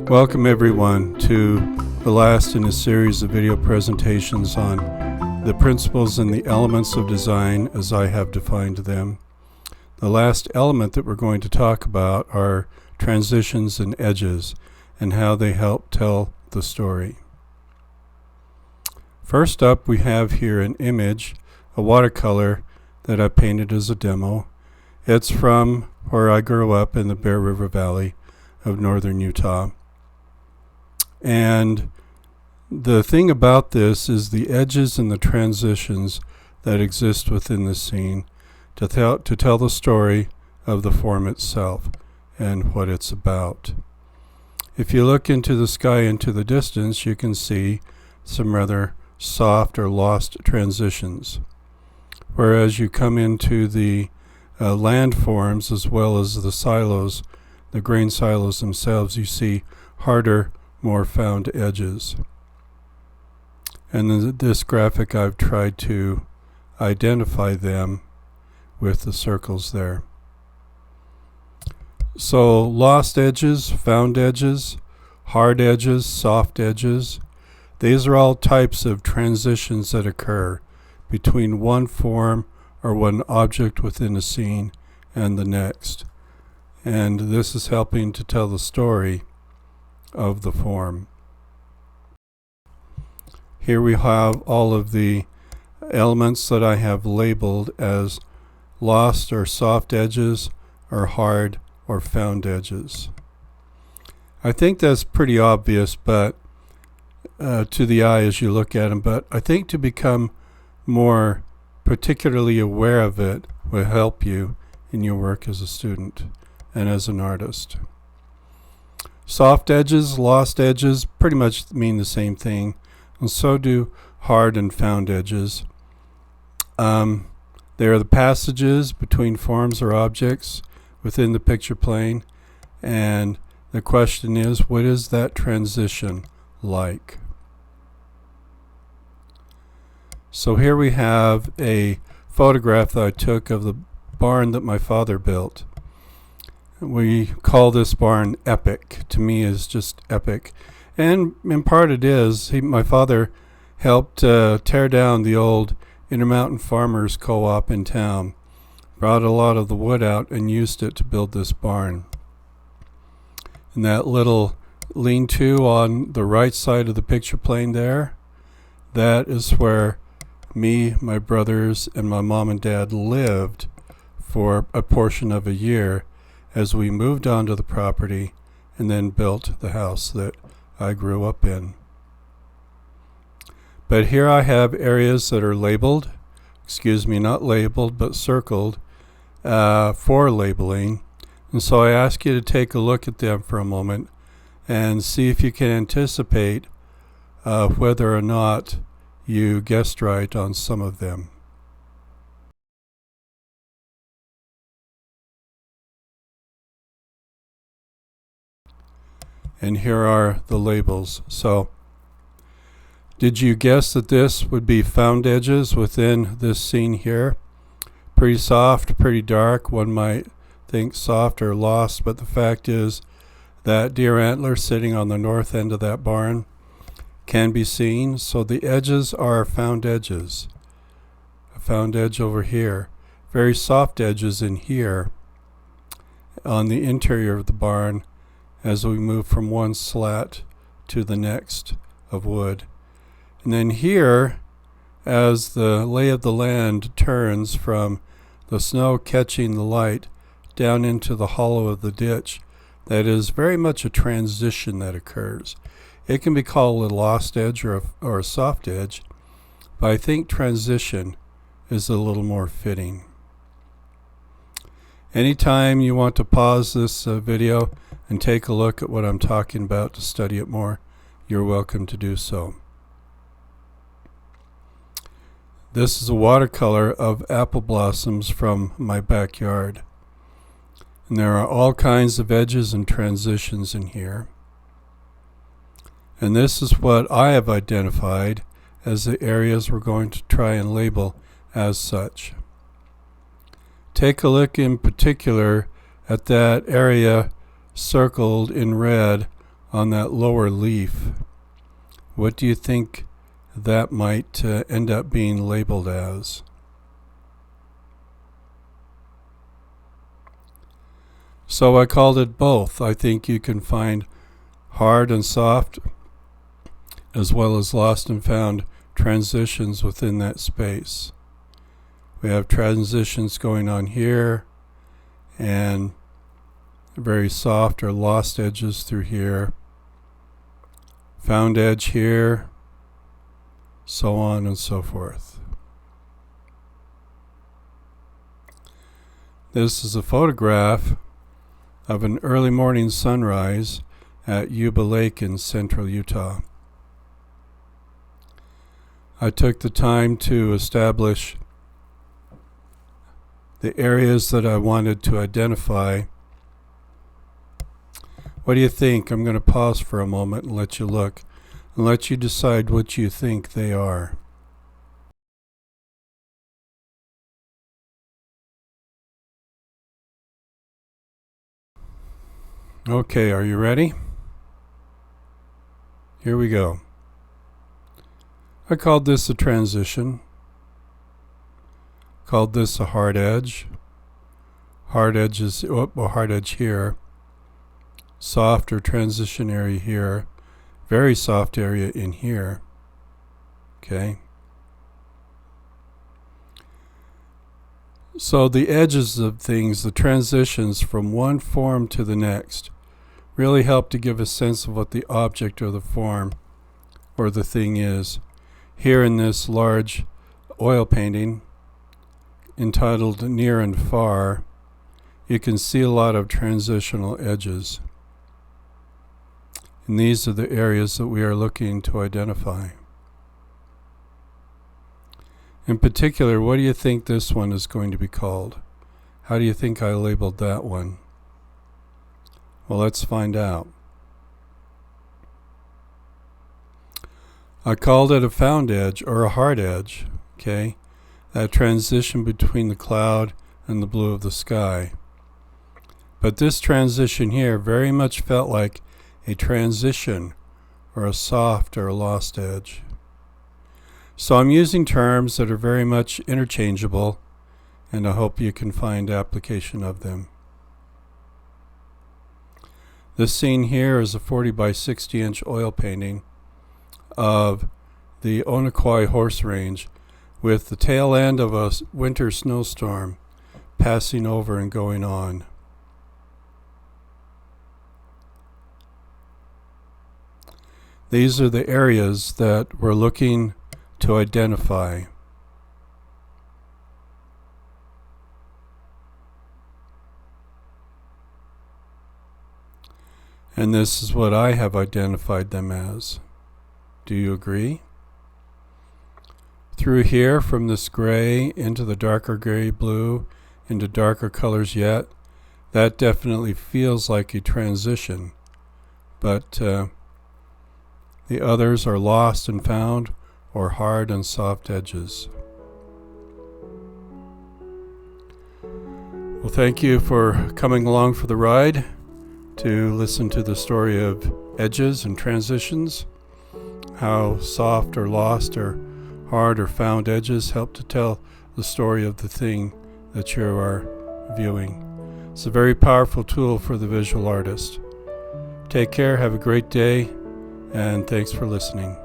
Welcome everyone to the last in a series of video presentations on the principles and the elements of design as I have defined them. The last element that we're going to talk about are transitions and edges and how they help tell the story. First up, we have here an image, a watercolor that I painted as a demo. It's from where I grew up in the Bear River Valley of northern Utah. And the thing about this is the edges and the transitions that exist within the scene to tell the story of the form itself and what it's about. If you look into the sky into the distance, you can see some rather soft or lost transitions. Whereas you come into the landforms as well as the silos, the grain silos themselves, you see harder, more found edges. And in this graphic I've tried to identify them with the circles there. So lost edges, found edges, hard edges, soft edges, these are all types of transitions that occur between one form or one object within a scene and the next. And this is helping to tell the story of the form. Here we have all of the elements that I have labeled as lost or soft edges or hard or found edges. I think that's pretty obvious, but to the eye as you look at them, but I think to become more particularly aware of it will help you in your work as a student and as an artist. Soft edges, lost edges pretty much mean the same thing, and so do hard and found edges. They are the passages between forms or objects within the picture plane, and the question is, what is that transition like? So here we have a photograph that I took of the barn that my father built. We call this barn epic. To me, is just epic. And in part it is. My father helped tear down the old Intermountain Farmers Co-op in town, brought a lot of the wood out and used it to build this barn. And that little lean-to on the right side of the picture plane there, that is where me, my brothers, and my mom and dad lived for a portion of a year as we moved onto the property and then built the house that I grew up in. But here I have areas that are labeled, not labeled, but circled for labeling. And so I ask you to take a look at them for a moment and see if you can anticipate whether or not you guessed right on some of them. And here are the labels. So, did you guess that this would be found edges within this scene here? Pretty soft, pretty dark. One might think soft or lost, but the fact is that deer antler sitting on the north end of that barn can be seen. So the edges are found edges. A found edge over here. Very soft edges in here on the interior of the barn as we move from one slat to the next of wood. And then here, as the lay of the land turns from the snow catching the light down into the hollow of the ditch, that is very much a transition that occurs. It can be called a lost edge or a soft edge, but I think transition is a little more fitting. Anytime you want to pause this video and take a look at what I'm talking about to study it more, you're welcome to do so. This is a watercolor of apple blossoms from my backyard. And there are all kinds of edges and transitions in here. And this is what I have identified as the areas we're going to try and label as such. Take a look in particular at that area circled in red on that lower leaf, what do you think that might end up being labeled as? So I called it both. I think you can find hard and soft as well as lost and found transitions within that space. We have transitions going on here and very soft or lost edges through here, found edge here, so on and so forth. This is a photograph of an early morning sunrise at Yuba Lake in central Utah. I took the time to establish the areas that I wanted to identify. What do you think? I'm going to pause for a moment and let you look and let you decide what you think they are. Okay, are you ready? Here we go. I called this a transition. Called this a hard edge. Hard edge is a hard edge here. Soft or transition area here. Very soft area in here. Okay. So the edges of things, the transitions from one form to the next, really help to give a sense of what the object or the form or the thing is. Here in this large oil painting entitled Near and Far, you can see a lot of transitional edges. And these are the areas that we are looking to identify. In particular, what do you think this one is going to be called? How do you think I labeled that one? Well, let's find out. I called it a found edge or a hard edge, okay? That transition between the cloud and the blue of the sky. But this transition here very much felt like a transition or a soft or a lost edge. So I'm using terms that are very much interchangeable, and I hope you can find application of them. This scene here is a 40 by 60 inch oil painting of the Onequai Horse Range with the tail end of a winter snowstorm passing over and going on. These are the areas that we're looking to identify. And this is what I have identified them as. Do you agree? Through here, from this gray into the darker gray blue, into darker colors yet, that definitely feels like a transition. But the others are lost and found, or hard and soft edges. Well, thank you for coming along for the ride to listen to the story of edges and transitions, how soft or lost or hard or found edges help to tell the story of the thing that you are viewing. It's a very powerful tool for the visual artist. Take care, have a great day, and thanks for listening.